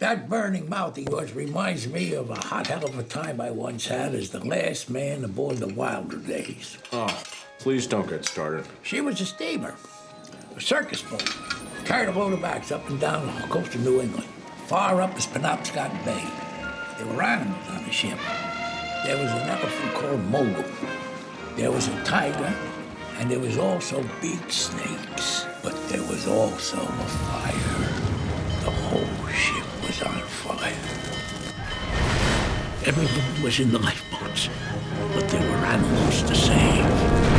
That burning mouth of yours reminds me of a hot hell of a time I once had as the last man aboard the Wilder days. Oh, please don't get started. She was a steamer, a circus boat. Carried a load of bags up and down the coast of New England, far up as Penobscot Bay. There were animals on the ship. There was an elephant called MOW. There was a tiger, and there was also big snakes. But there was also a fire. The whole ship was on fire. Everyone was in the lifeboats, but there were animals to save.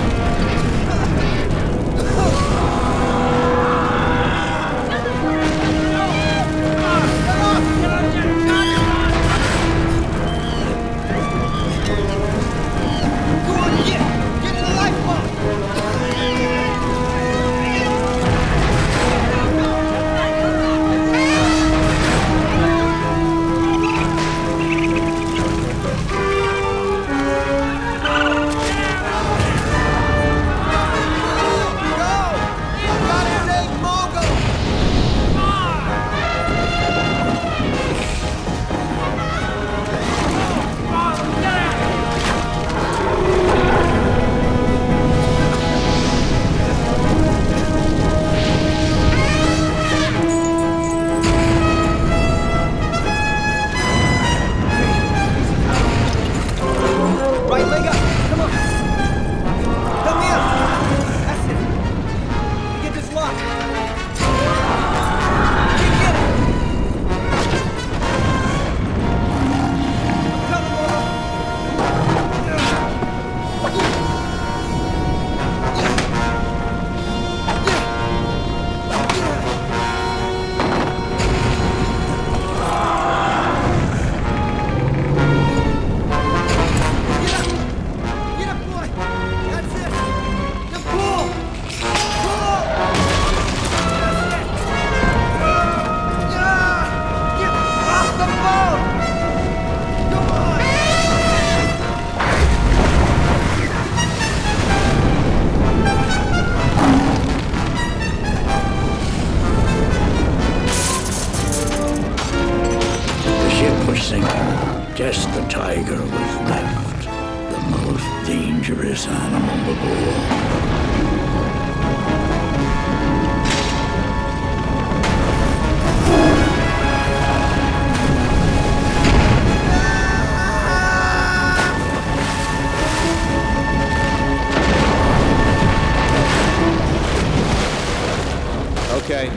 Just the tiger was left, the most dangerous animal of all.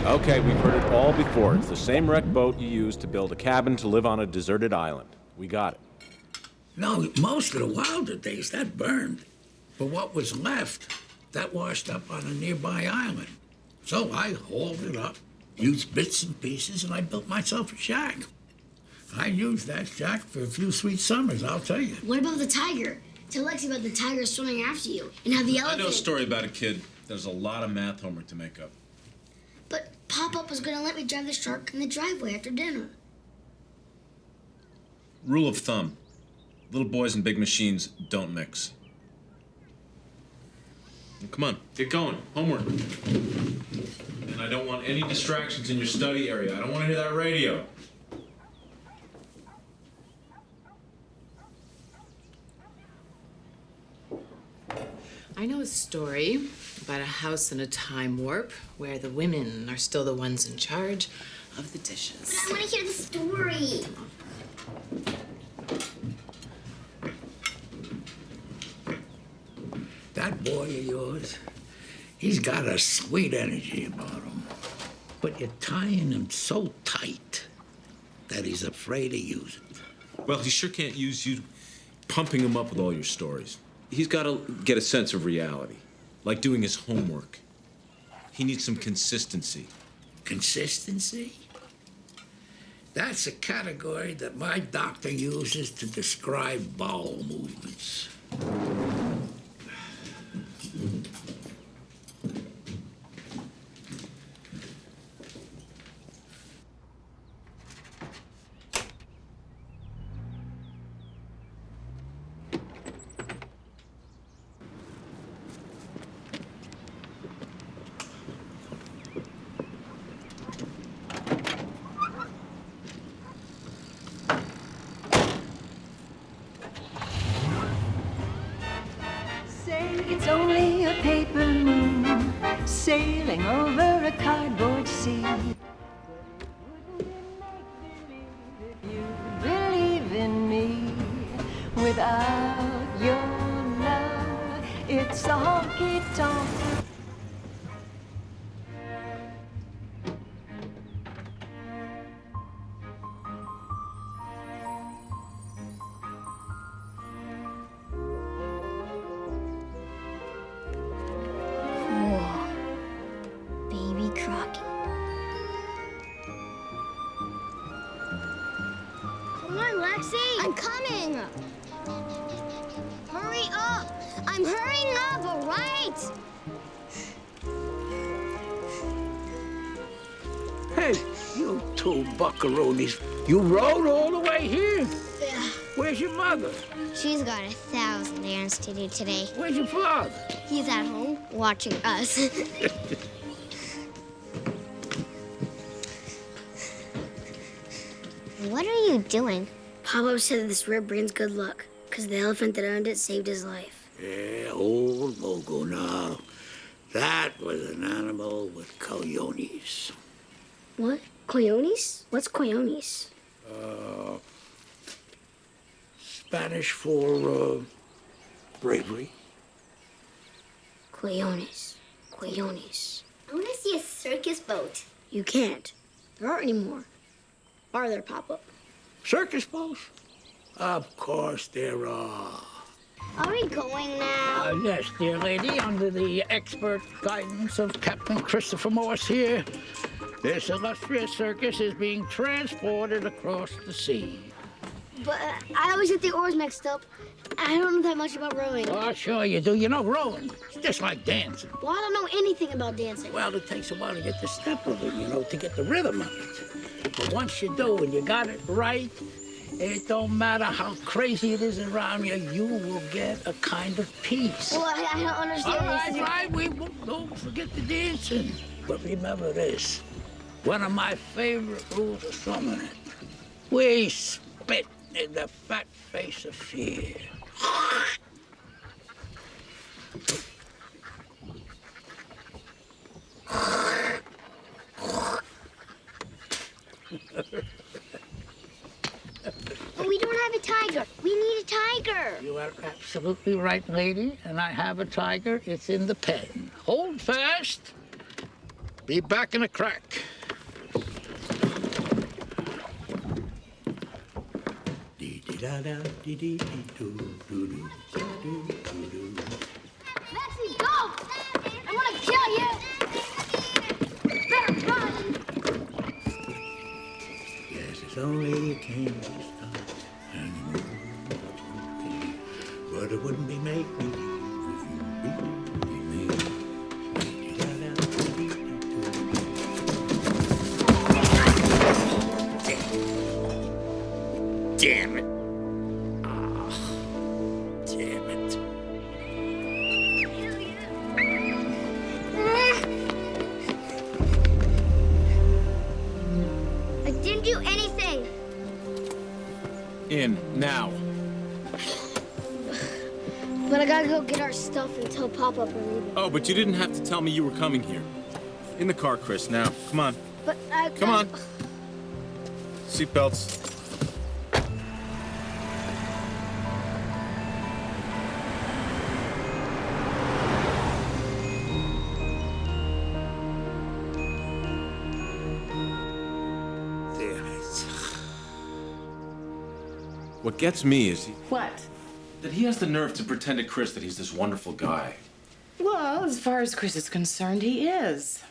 Okay, we've heard it all before. It's the same wrecked boat you used to build a cabin to live on a deserted island. We got it. No, most of the Wilder days, that burned. But what was left, that washed up on a nearby island. So I hauled it up, used bits and pieces, and I built myself a shack. I used that shack for a few sweet summers, I'll tell you. What about the tiger? Tell Lexi about the tiger swimming after you, and how the elephant... I know a story about a kid. There's a lot of math homework to make up. But Pop-Up was gonna let me drive the shark in the driveway after dinner. Rule of thumb. Little boys and big machines don't mix. Come on, get going. Homework. And I don't want any distractions in your study area. I don't want to hear that radio. I know a story about a house in a time warp where the women are still the ones in charge of the dishes. But I want to hear the story. That boy of yours, he's got a sweet energy about him. But you're tying him so tight that he's afraid to use it. Well, he sure can't use you pumping him up with all your stories. He's got to get a sense of reality, like doing his homework. He needs some consistency. Consistency? That's a category that my doctor uses to describe bowel movements. it's only a paper moon sailing over a cardboard sea. You believe in me. Without your love, it's a honky-tonk. Whoa. Baby Crockett. Come on, Lexi. I'm coming. Hurry up. I'm hurrying up, all right? Hey, you two buckaroonies. You rode all the way here? Yeah. Where's your mother? She's got 1,000 errands to do today. Where's your father? He's at home watching us. What are you doing? Papa said this rib brings good luck, because the elephant that owned it saved his life. Yeah, old Mogo now. That was an animal with coyones. What? Coyones? What's coyones? Spanish for, bravery. Coyones. Coyones. I want to see a circus boat. You can't. There aren't any more. Are there, Papa? Circus boats? Of course there are. Are we going now? Yes, dear lady, under the expert guidance of Captain Christopher Morse here, this illustrious circus is being transported across the sea. But I always get the oars mixed up. I don't know that much about rowing. Oh, sure you do. You know rowing. It's just like dancing. Well, I don't know anything about dancing. Well, it takes a while to get the step of it, to get the rhythm of it. But once you do and you got it right, it don't matter how crazy it is around you, you will get a kind of peace. Well, I don't understand All anything. right, we don't forget the dancing. But remember this, one of my favorite rules of summoning, we spit in the fat face of fear. But we don't have a tiger. We need a tiger. You are absolutely right, lady, and I have a tiger. It's in the pen. Hold fast. Be back in a crack. Lexi, go! I want to kill you. Better run. Yes, it's only a candy store. But it wouldn't be make me. Damn it. Ah, damn it. I didn't do anything. In, now. But I gotta go get our stuff and tell Papa we're leaving. Oh, but you didn't have to tell me you were coming here. In the car, Chris, now. Come on. But Come on. Seatbelts. Damn it. What gets me is What? that he has the nerve to pretend to Chris that he's this wonderful guy. Well, as far as Chris is concerned, he is.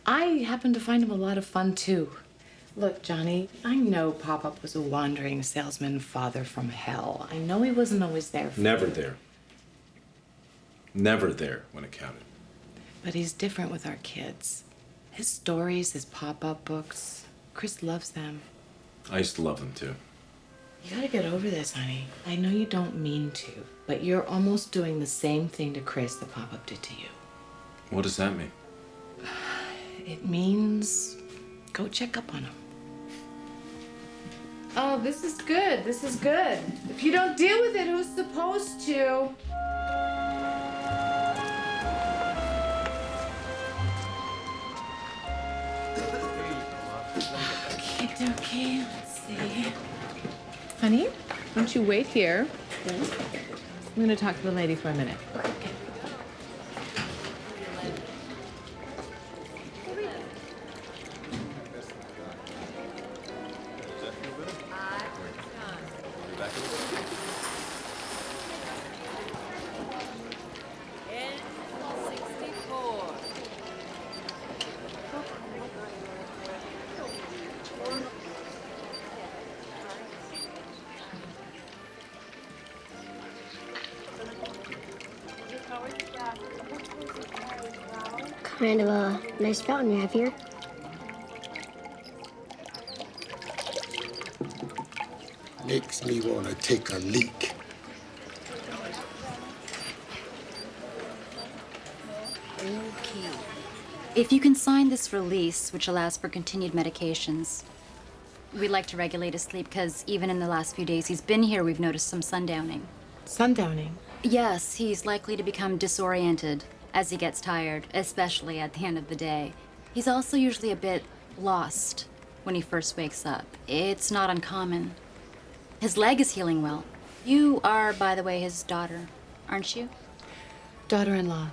I happen to find him a lot of fun, too. Look, Johnny, I know Pop-Up was a wandering salesman father from hell. I know he wasn't always there for Never there. Never there when it counted. But he's different with our kids. His stories, his pop-up books, Chris loves them. I used to love them too. You gotta get over this, honey. I know you don't mean to, but you're almost doing the same thing to Chris that Pop-Up did to you. What does that mean? It means go check up on him. Oh, this is good. This is good. If you don't deal with it, who's supposed to? Okay, let's see. Honey, don't you wait here. I'm going to talk to the lady for a minute. Okay. Kind of a nice fountain you have here. Makes me want to take a leak. Okay. If you can sign this release, which allows for continued medications, we'd like to regulate his sleep because even in the last few days he's been here, we've noticed some sundowning. Sundowning? Yes, he's likely to become disoriented as he gets tired, especially at the end of the day. He's also usually a bit lost when he first wakes up. It's not uncommon. His leg is healing well. You are, by the way, his daughter, aren't you? Daughter-in-law.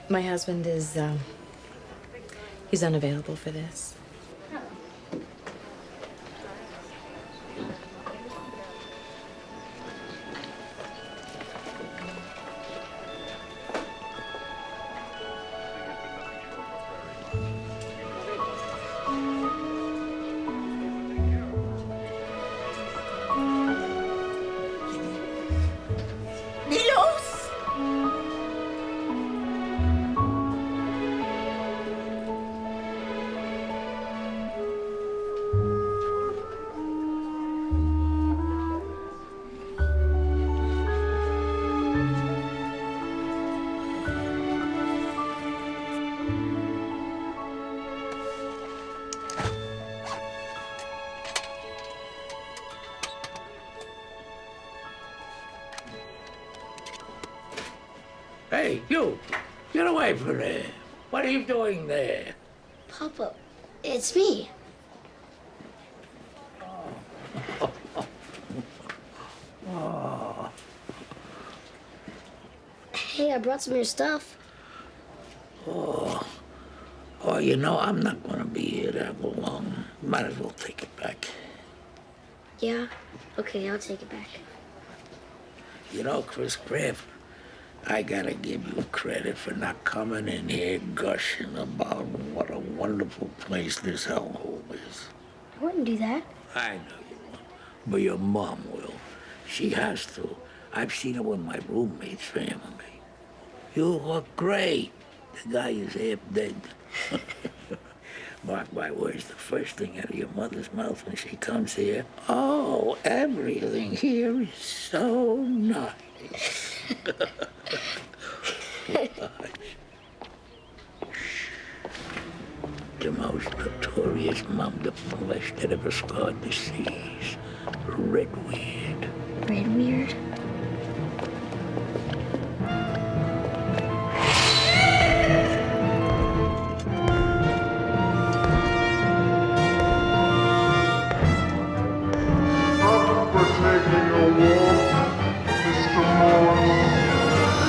My husband is, he's unavailable for this. Hey, you! Get away from there! What are you doing there? Papa, it's me. Oh. Hey, I brought some of your stuff. Oh, you know, I'm not gonna be here that long. Might as well take it back. Yeah? Okay, I'll take it back. You know, Chris Kraft, I gotta give you credit for not coming in here gushing about what a wonderful place this hellhole is. I wouldn't do that. I know you won't, but your mom will. She has to. I've seen her with my roommate's family. You look great. The guy is half dead. Mark my words, the first thing out of your mother's mouth when she comes here, oh, everything here is so nice. The most notorious mount of flesh that ever scarred the seas. Redweird. Redweird?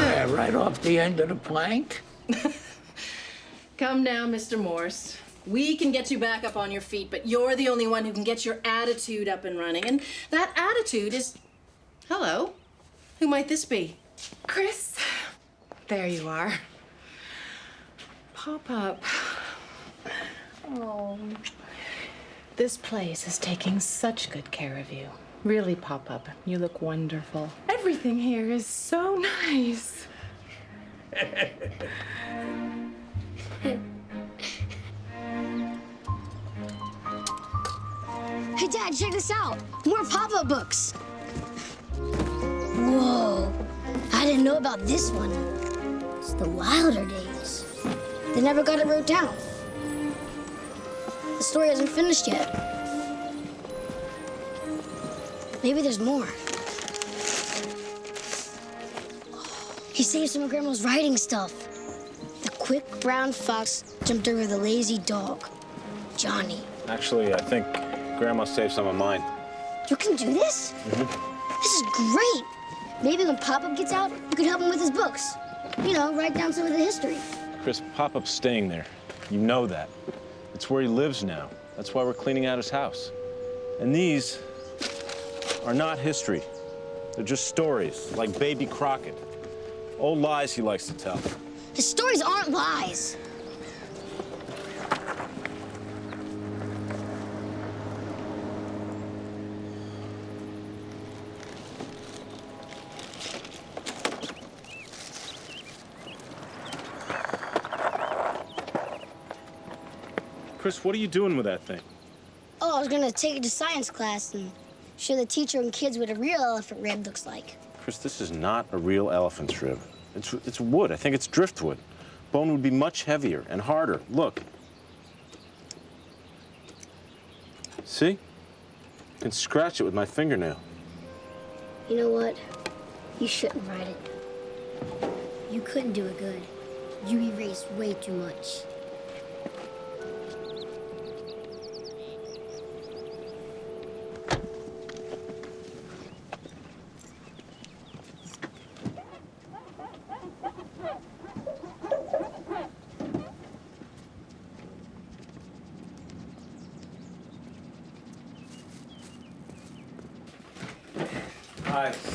Yeah, right off the end of the plank. Come now, Mr. Morse. We can get you back up on your feet, but you're the only one who can get your attitude up and running. And that attitude is... Hello. Who might this be? Chris, there you are. Pop up. Oh. This place is taking such good care of you. Really, Pop Up. You look wonderful. Everything here is so nice. Hey, Dad, check this out. More pop-up books. Whoa. I didn't know about this one. It's the Wilder days. They never got it wrote down. The story hasn't finished yet. Maybe there's more. He saved some of Grandma's writing stuff. The quick brown fox jumped over the lazy dog. Johnny. Actually, I think Grandma saved some of mine. You can do this? This is great. Maybe when Pop-Up gets out, you could help him with his books. You know, write down some of the history. Chris, Pop-Up's staying there. You know that. It's where he lives now. That's why we're cleaning out his house. And these are not history. They're just stories, like Baby Crockett. Old lies he likes to tell. His stories aren't lies. Chris, what are you doing with that thing? Oh, I was gonna take it to science class and show the teacher and kids what a real elephant rib looks like. Chris, this is not a real elephant's rib. It's wood. I think it's driftwood. Bone would be much heavier and harder. Look. See? I can scratch it with my fingernail. You know what? You shouldn't write it. You couldn't do it good. You erased way too much.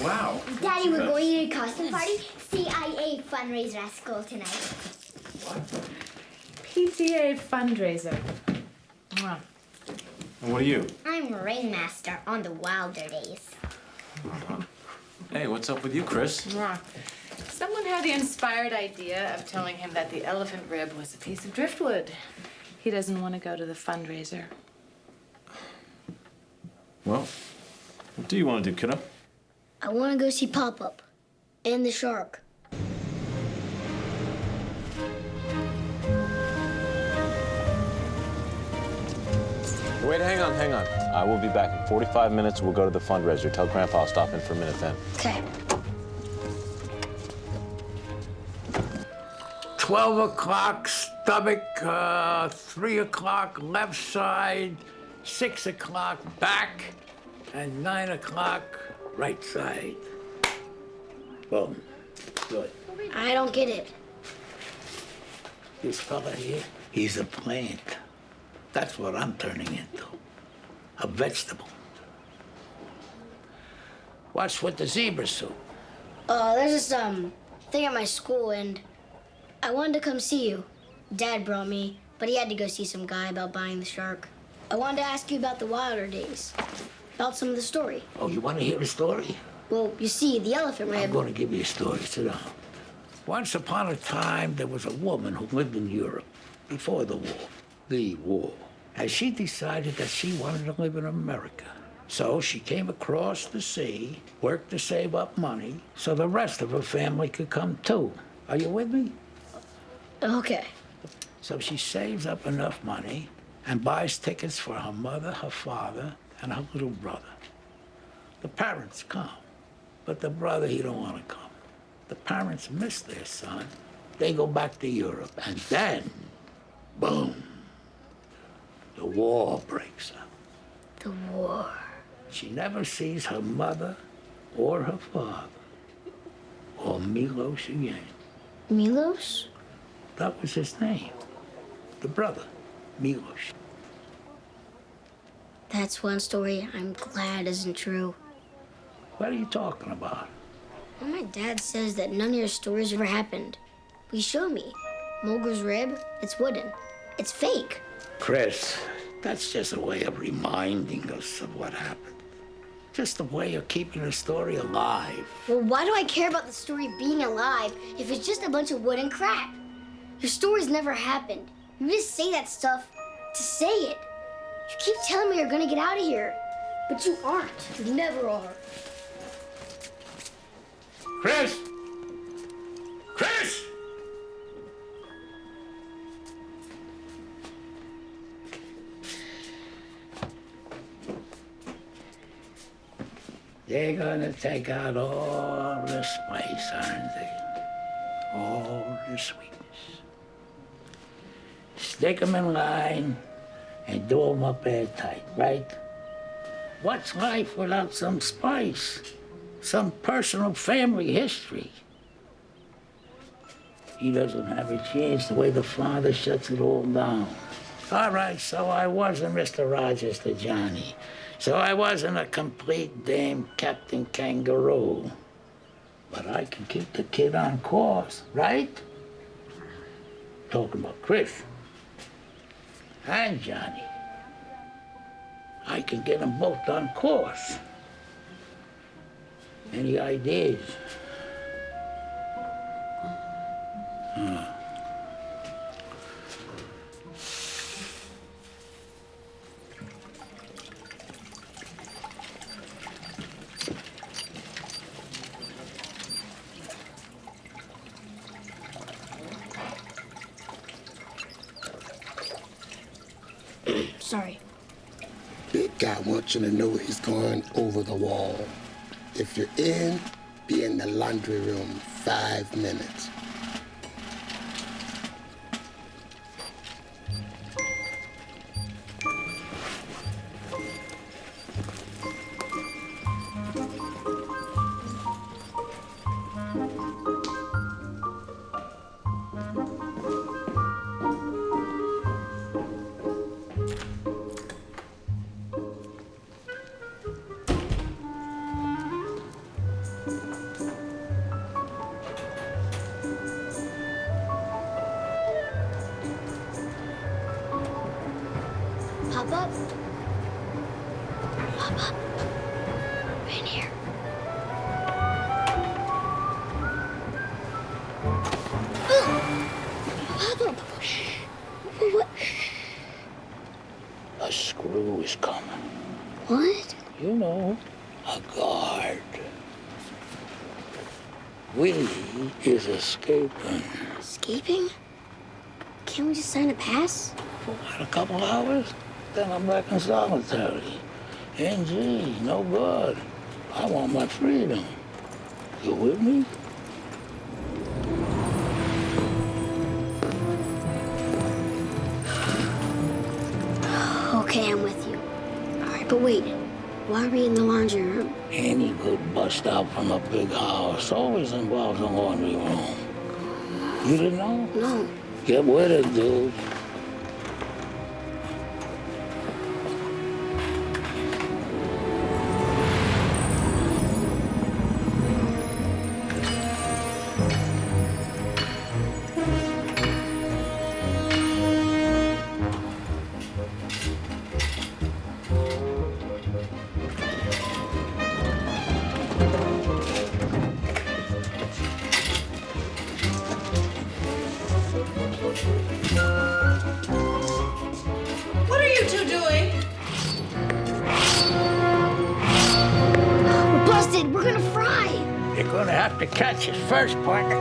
Wow. Daddy, we're going to a costume party. CIA fundraiser at school tonight. PTA fundraiser. Wow. And what are you? I'm ringmaster on the Wilder days. Hey, what's up with you, Chris? Wow. Someone had the inspired idea of telling him that the elephant rib was a piece of driftwood. He doesn't want to go to the fundraiser. Well, what do you want to do, kiddo? I want to go see Pop-Up and the shark. Wait, hang on. I will be back in 45 minutes. We'll go to the fundraiser. Tell Grandpa I'll stop in for a minute then. Okay. 12 o'clock stomach, 3 o'clock left side, 6 o'clock back, and 9 o'clock right side. Boom. Good. I don't get it. This fella here, he's a plant. That's what I'm turning into. A vegetable. What's with the zebra suit? There's this, thing at my school, and I wanted to come see you. Dad brought me, but he had to go see some guy about buying the shark. I wanted to ask you about the Wilder days, about some of the story. Oh, you want to hear a story? Well, you see, the elephant rib... I'm going to give you a story. Sit down. Once upon a time, there was a woman who lived in Europe before the war. The war. And she decided that she wanted to live in America. So she came across the sea, worked to save up money, so the rest of her family could come too. Are you with me? Okay. So she saves up enough money and buys tickets for her mother, her father, and her little brother. The parents come, but the brother, he don't want to come. The parents miss their son. They go back to Europe, and then, boom, the war breaks out. The war. She never sees her mother or her father or Milos again. Milos? That was his name. The brother, Milos. That's one story I'm glad isn't true. What are you talking about? Well, my dad says that none of your stories ever happened. But he showed me. Mulger's rib, it's wooden. It's fake. Chris, that's just a way of reminding us of what happened. Just a way of keeping the story alive. Well, why do I care about the story being alive if it's just a bunch of wooden crap? Your stories never happened. You just say that stuff to say it. You keep telling me you're gonna get out of here, but you aren't. You never are. Chris! Chris! They're gonna take out all the spice, aren't they? All the sweetness. Stick 'em in line, and do 'em up airtight, right? What's life without some spice? Some personal family history? He doesn't have a chance the way the father shuts it all down. All right, so I wasn't Mr. Rogers to Johnny. So I wasn't a complete damn Captain Kangaroo. But I can keep the kid on course, right? Talking about Chris and Johnny. I can get them both on course. Any ideas? Sorry. Big guy wants you to know he's going over the wall. If you're in, be in the laundry room 5 minutes. Pop up. Pop up. In here. Pop up. What? A screw is coming. What? You know, a guard. Willie is escaping. Escaping? Can't we just sign a pass? For what, a couple hours? Then I'm back in solitary. NG, no good. I want my freedom. You with me? Okay, I'm with you. All right, but wait. Why are we in the laundry room? Any good bust out from a big house always involves a laundry room. You didn't know? No. Get with it, dude. What are you two doing? We're busted. We're gonna fry. You're gonna have to catch us first, partner.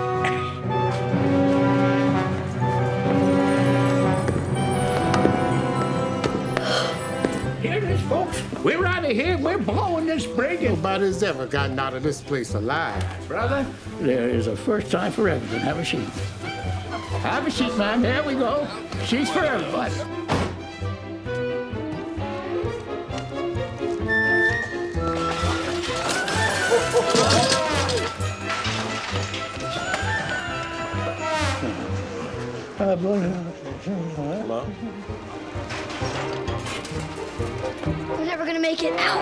Here it is, folks. We're out of here. We're blowing this brig. Nobody's ever gotten out of this place alive. Brother, there is a first time for everything. Have a seat. Have a seat, man. There we go. Seats for everybody. Hello? We're never gonna make it. Ow!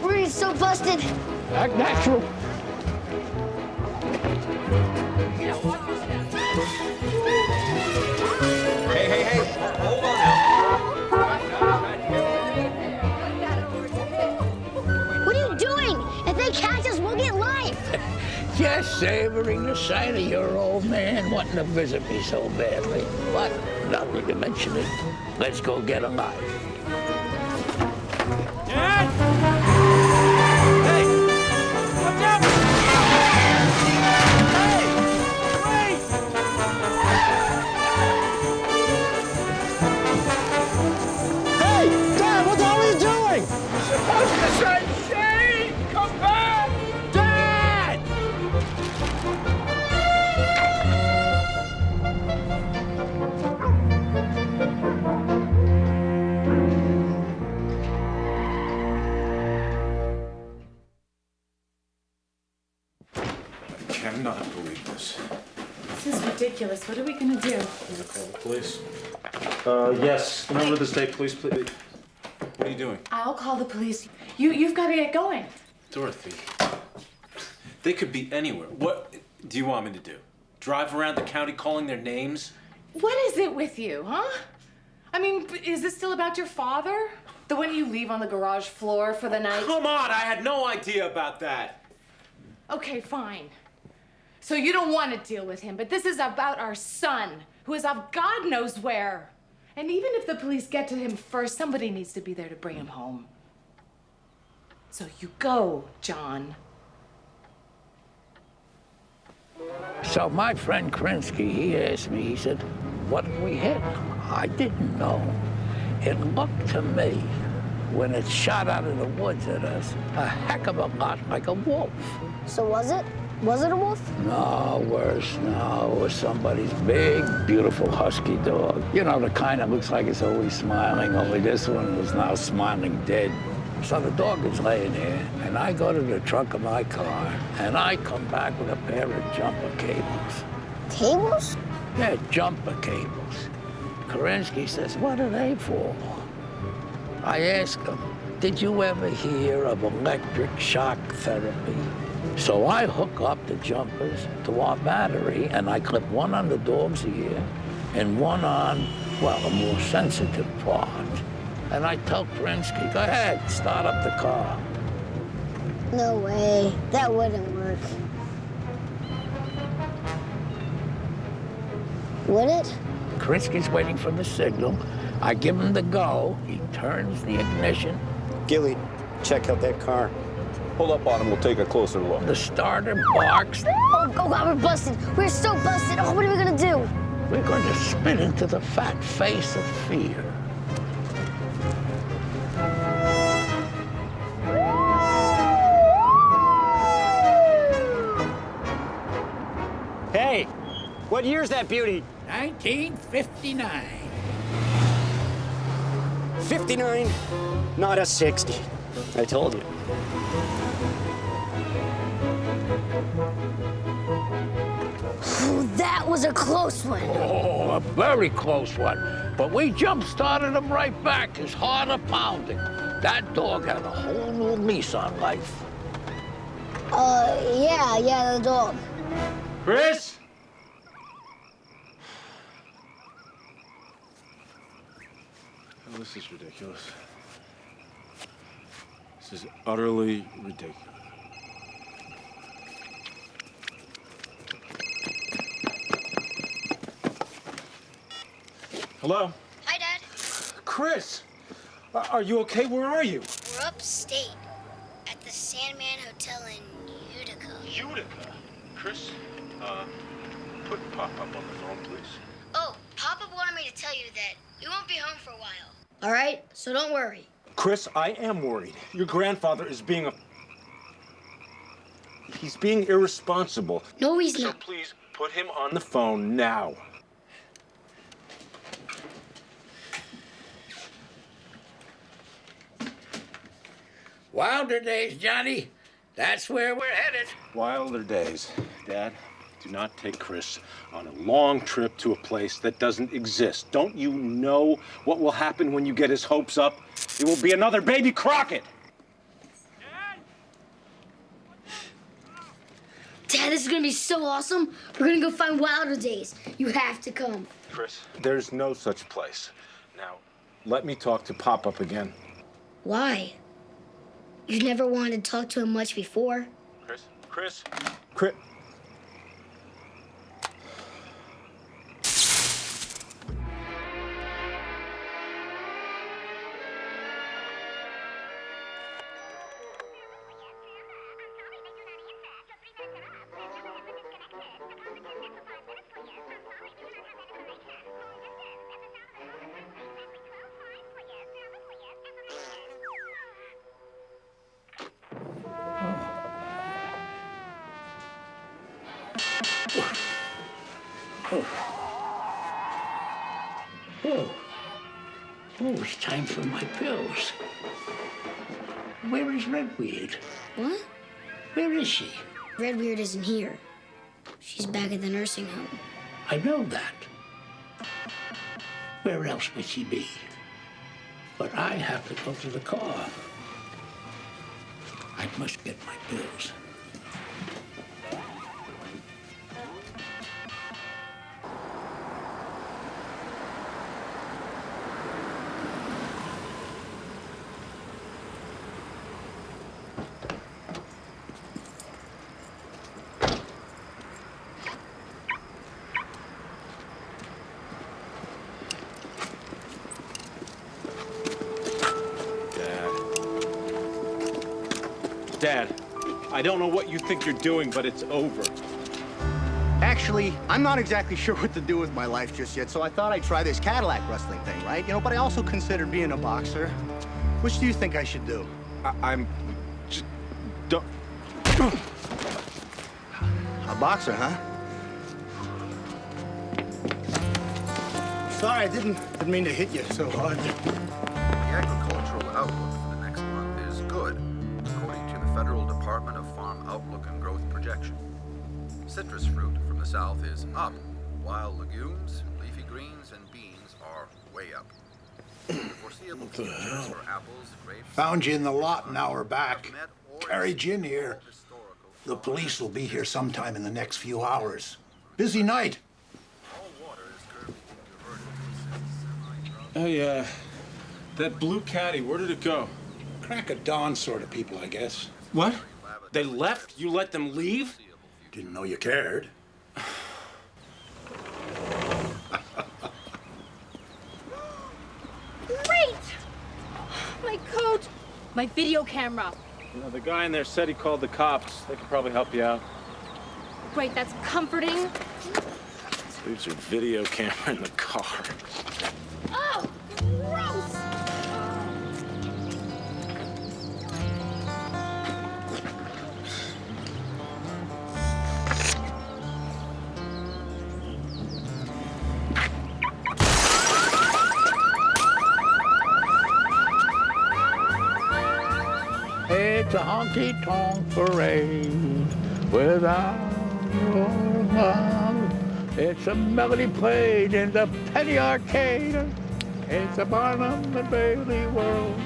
We're gonna get so busted. Act natural. Hey, hold on now. What are you doing? If they catch us, we'll get life. Just savoring the sight of your old man wanting to visit me so badly. But now that you mention it, let's go get alive. Dad! Hey! Watch out! Hey! Wait! Hey, Dad, what are we doing? Supposed to say, Shane, come back! Dad! cannot believe this. This is ridiculous. What are we gonna do? I'm gonna call the police. Yes. Number of the state police, please. What are you doing? I'll call the police. You've got to get going. Dorothy. They could be anywhere. What do you want me to do? Drive around the county calling their names? What is it with you, huh? I mean, is this still about your father? The one you leave on the garage floor for the night? Come on, I had no idea about that. Okay, fine. So you don't want to deal with him, but this is about our son, who is off God knows where. And even if the police get to him first, somebody needs to be there to bring him home. So you go, John. So my friend Krinsky, he asked me, he said, what did we hit? I didn't know. It looked to me, when it shot out of the woods at us, a heck of a lot like a wolf. So was it? Was it a wolf? No, worse. No, it was somebody's big, beautiful husky dog. You know, the kind that looks like it's always smiling, only this one was now smiling dead. So the dog is laying there, and I go to the trunk of my car, and I come back with a pair of jumper cables. Cables? Yeah, jumper cables. Kerensky says, what are they for? I ask him, did you ever hear of electric shock therapy? So I hook up the jumpers to our battery, and I clip one on the dog's ear and one on, well, a more sensitive part. And I tell Kerensky, go ahead, start up the car. No way. That wouldn't work. Would it? Kerensky's waiting for the signal. I give him the go. He turns the ignition. Gilly, check out that car. Pull up on him, we'll take a closer look. The starter barks. Oh, God, we're busted. We're so busted. Oh, what are we gonna do? We're going to spit into the fat face of fear. Hey, what year's that beauty? 1959. 59, not a 60. I told you. Oh, that was a close one. Oh, a very close one. But we jump-started him right back, his heart a-pounding. That dog had a whole new lease on life. Yeah, the dog. Chris? Oh, this is ridiculous. This is utterly ridiculous. Hello? Hi, Dad. Chris! Are you okay? Where are you? We're upstate at the Sandman Hotel in Utica. Utica? Chris, put Pop-Up on the phone, please. Oh, Papa wanted me to tell you that we won't be home for a while. All right, so don't worry. Chris, I am worried. Your grandfather is being He's being irresponsible. No, he's So not. please, put him on the phone now. Wilder days, Johnny. That's where we're headed. Wilder days. Dad, do not take Chris on a long trip to a place that doesn't exist. Don't you know what will happen when you get his hopes up? It will be another baby Crockett. Dad, this is gonna be so awesome. We're gonna go find Wilder Days. You have to come. Chris, there's no such place. Now, let me talk to Pop-Up again. Why? You've never wanted to talk to him much before. Chris. Oh, it's time for my pills. Where is Redweed? What? Where is she? Redweird isn't here. She's back at the nursing home. I know that. Where else would she be? But I have to go to the car. I must get my bills. Dad, I don't know what you think you're doing, but it's over. Actually, I'm not exactly sure what to do with my life just yet, so I thought I'd try this Cadillac wrestling thing, right? You know, but I also considered being a boxer. Which do you think I should do? I'm just don't. A boxer, huh? Sorry, I didn't mean to hit you so hard. The agricultural outlook for the next month is good, according to the Federal Department of Farm Outlook and Growth Projection. Citrus fruit from the south is up, while legumes, leafy greens, and beans are way up. The foreseeable futures for apples, grapes... Found you in the lot an hour back. Carried you in here. The police will be here sometime in the next few hours. Busy night. Hey, that blue caddy, where did it go? Crack of dawn sort of people, I guess. What? They left? You let them leave? Didn't know you cared. Great! My coat! My video camera. You know, the guy in there said he called the cops. They could probably help you out. Great, that's comforting. Leaves your video camera in the car. Oh, gross! It's a honky-tonk parade without your love. It's a melody played in the penny arcade. It's a Barnum and Bailey world,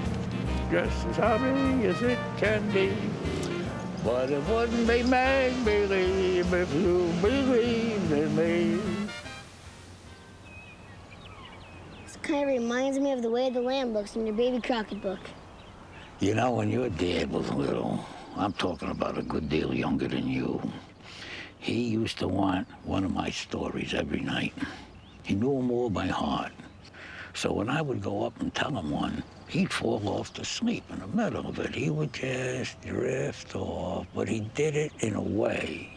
just as happy as it can be. But it wouldn't be make-believe if you believed in me. This kind of reminds me of the way the land looks in your Baby Crockett book. You know, when your dad was little, I'm talking about a good deal younger than you, he used to want one of my stories every night. He knew them all by heart. So when I would go up and tell him one, he'd fall off to sleep in the middle of it. He would just drift off, but he did it in a way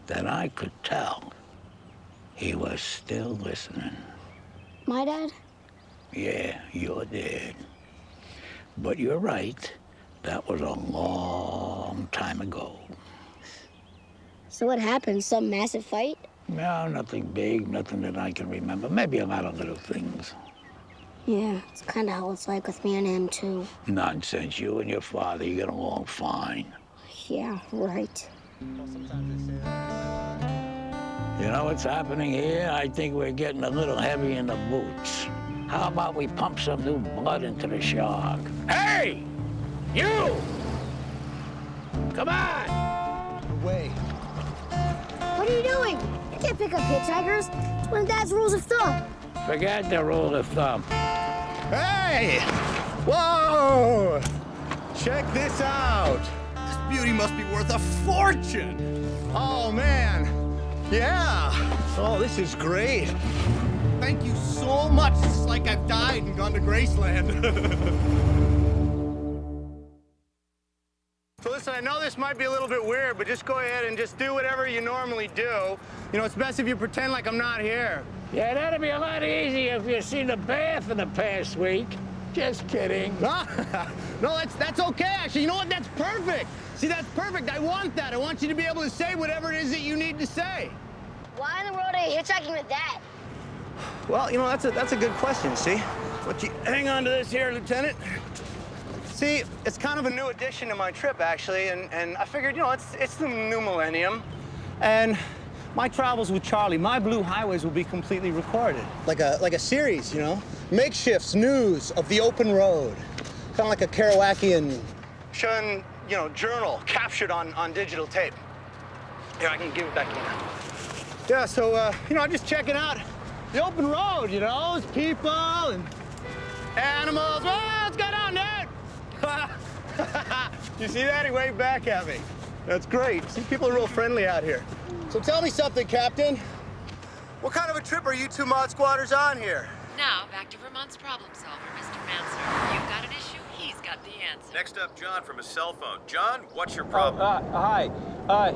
that I could tell he was still listening. My dad? Yeah, your dad. But you're right, that was a long time ago. So what happened? Some massive fight? No, nothing big, nothing that I can remember. Maybe a lot of little things. Yeah, it's kind of how it's like with me and him, too. Nonsense, you and your father, you get along fine. Yeah, right. You know what's happening here? I think we're getting a little heavy in the boots. How about we pump some new blood into the shark? Hey! You! Come on! Away. What are you doing? You can't pick up hitchhikers. It's one of Dad's rules of thumb. Forget the rule of thumb. Hey! Whoa! Check this out. This beauty must be worth a fortune. Oh, man. Yeah. Oh, this is great. Thank you so much. It's like I've died and gone to Graceland. So listen, I know this might be a little bit weird, but just go ahead and just do whatever you normally do. You know, it's best if you pretend like I'm not here. Yeah, that'd be a lot easier if you seen the bath in the past week. Just kidding. No, that's okay, actually. You know what? That's perfect. See, that's perfect. I want that. I want you to be able to say whatever it is that you need to say. Why in the world are you hitchhiking with Dad? Well, you know, that's a good question, see? But you hang on to this here, Lieutenant. See, it's kind of a new addition to my trip, actually, and I figured, you know, it's the new millennium, and my travels with Charlie, my Blue Highways will be completely recorded. Like a series, you know? Makeshifts, news of the open road. Kind of like a Kerouacian, shun, you know, journal captured on digital tape. Here, I can give it back to you. Yeah, so, you know, I'm just checking out the open road, you know? There's people and animals. Well, what's going on, dude? You see that? He waved back at me. That's great. See, people are real friendly out here. So tell me something, Captain. What kind of a trip are you two mod squatters on here? Now, back to Vermont's problem solver, Mr. Manser. You've got an issue, he's got the answer. Next up, John from his cell phone. John, what's your problem? Hi.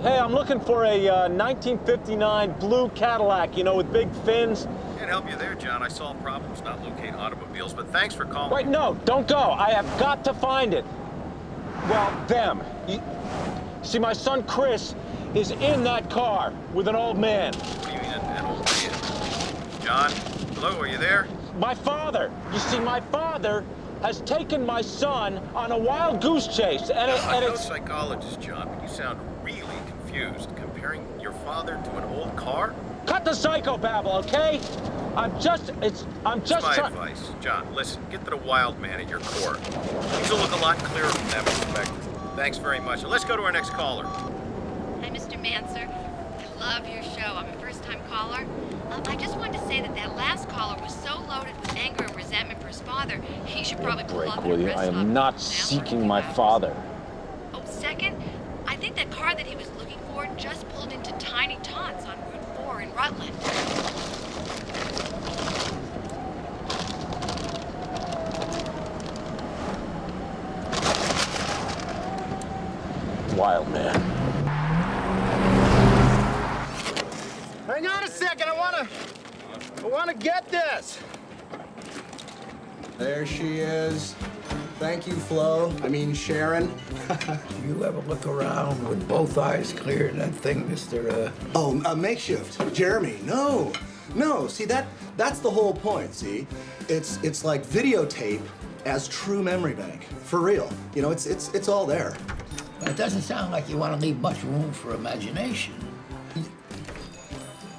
Hey, I'm looking for a 1959 blue Cadillac, you know, with big fins. Can't help you there, John. I solve problems, not locate automobiles, but thanks for calling. Wait, no, don't go. I have got to find it. Well, them. See, my son Chris is in that car with an old man. What do you mean, an old man? John, hello, are you there? My father. You see, my father has taken my son on a wild goose chase, and I'm no it's... psychologist, John, but you sound really confused. Comparing your father to an old car? Cut the psychobabble, okay? I'm just My advice, John, listen, get to the wild man at your core. Things will look a lot clearer from that perspective. Thanks very much. Let's go to our next caller. Hi, Mr. Manser. I love your show. I'm a first-time caller. I just wanted to say that last caller was so loaded with anger and resentment for his father, he should probably pull Break, up will and you? arrest I am him. not seeking my father. Oh, second, I think that car that he was looking for just pulled into Tiny Tots on Route 4 in Rutland. Wild man. Hang on a second, I wanna get this. There she is. Thank you, Flo. I mean, Sharon. You ever look around with both eyes clear and that thing, Mr. Oh, a makeshift. Jeremy, no. See, that's the whole point, see? It's like videotape as true memory bank. For real. You know, it's all there. It doesn't sound like you want to leave much room for imagination.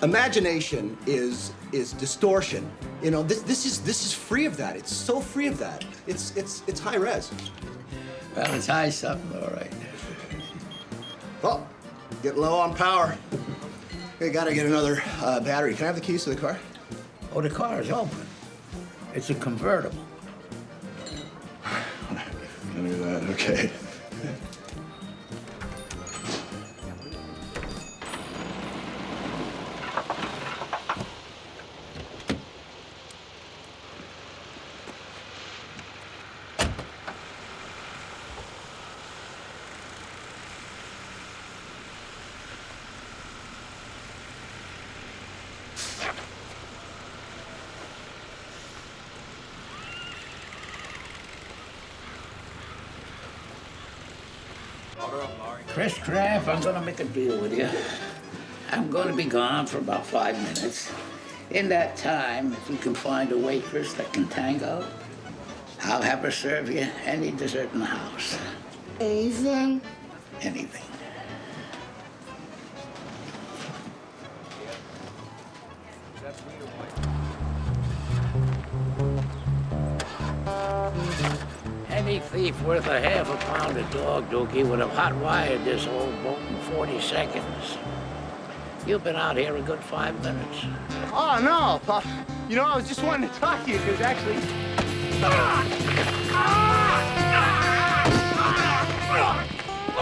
Imagination is distortion. You know, this is free of that. It's so free of that. It's high res. Well, it's high something, all right. Oh, getting low on power. Hey, gotta get another battery. Can I have the keys to the car? Oh, the car is open. It's a convertible. I knew that. Okay. Chris Kraft, I'm gonna make a deal with you. I'm gonna be gone for about 5 minutes. In that time, if you can find a waitress that can tango, I'll have her serve you any dessert in the house. Anything? Anything. Any thief worth a half a pound of dog dookie would have hot-wired this old boat in 40 seconds. You've been out here a good 5 minutes. Oh, no, Pop. You know, I was just wanting to talk to you because actually...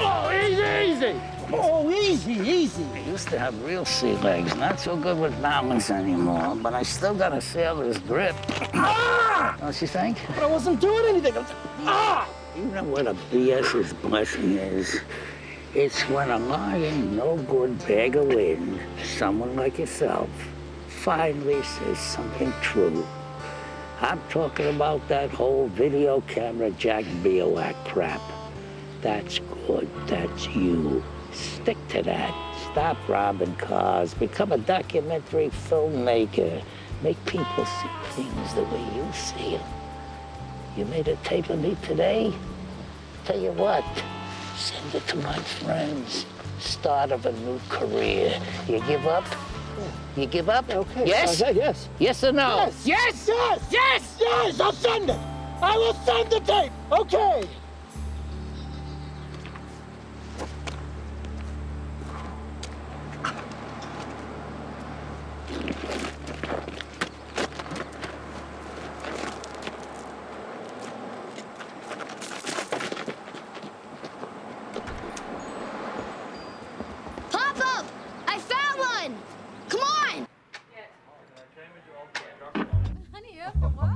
Oh, easy! Oh, easy. I used to have real sea legs, not so good with balance anymore, but I still got a sailor's grip. Don't you think? But I wasn't doing anything. You know what a BS's blessing is? It's when a lying, no-good bag of wind, someone like yourself, finally says something true. I'm talking about that whole video camera Jack Biowack crap. That's good. That's you. Stick to that. Stop robbing cars. Become a documentary filmmaker. Make people see things the way you see them. You made a tape of me today. tell you what, send it to my friends. Start of a new career. You give up? You give up? Okay. Yes? Yes. Yes or no? Yes. Yes. Yes. Yes. Yes. I'll send it. I will send the tape. Okay. Pop-up! I found one! Come on! Honey, you have to watch.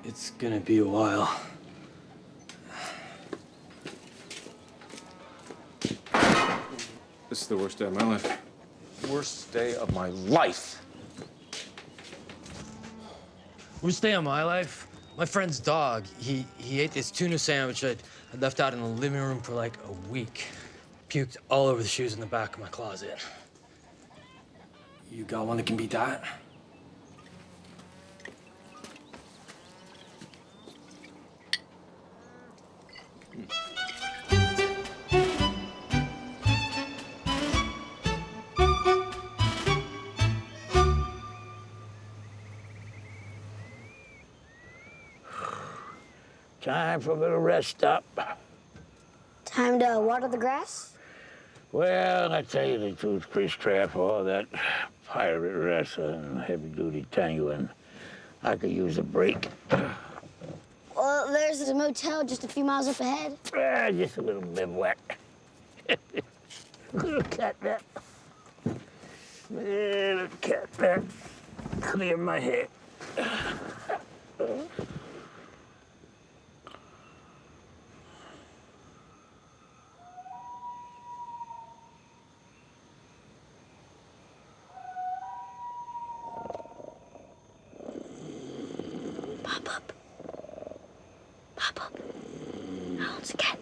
It's gonna be a while. This is the worst day of my life. Worst day of my life. Worst day of my life? My friend's dog, he ate this tuna sandwich I'd left out in the living room for like a week. Puked all over the shoes in the back of my closet. You got one that can beat that? Time for a little rest up. Time to water the grass? Well, I tell you the truth, Chris Trap, all that pirate wrestling and heavy-duty tangling, I could use a break. Well, there's a motel just a few miles up ahead. Just a little bivouac. Little cat nap. Little cat nap. Clear my head. Pop up. Pop up. Now it's a cat.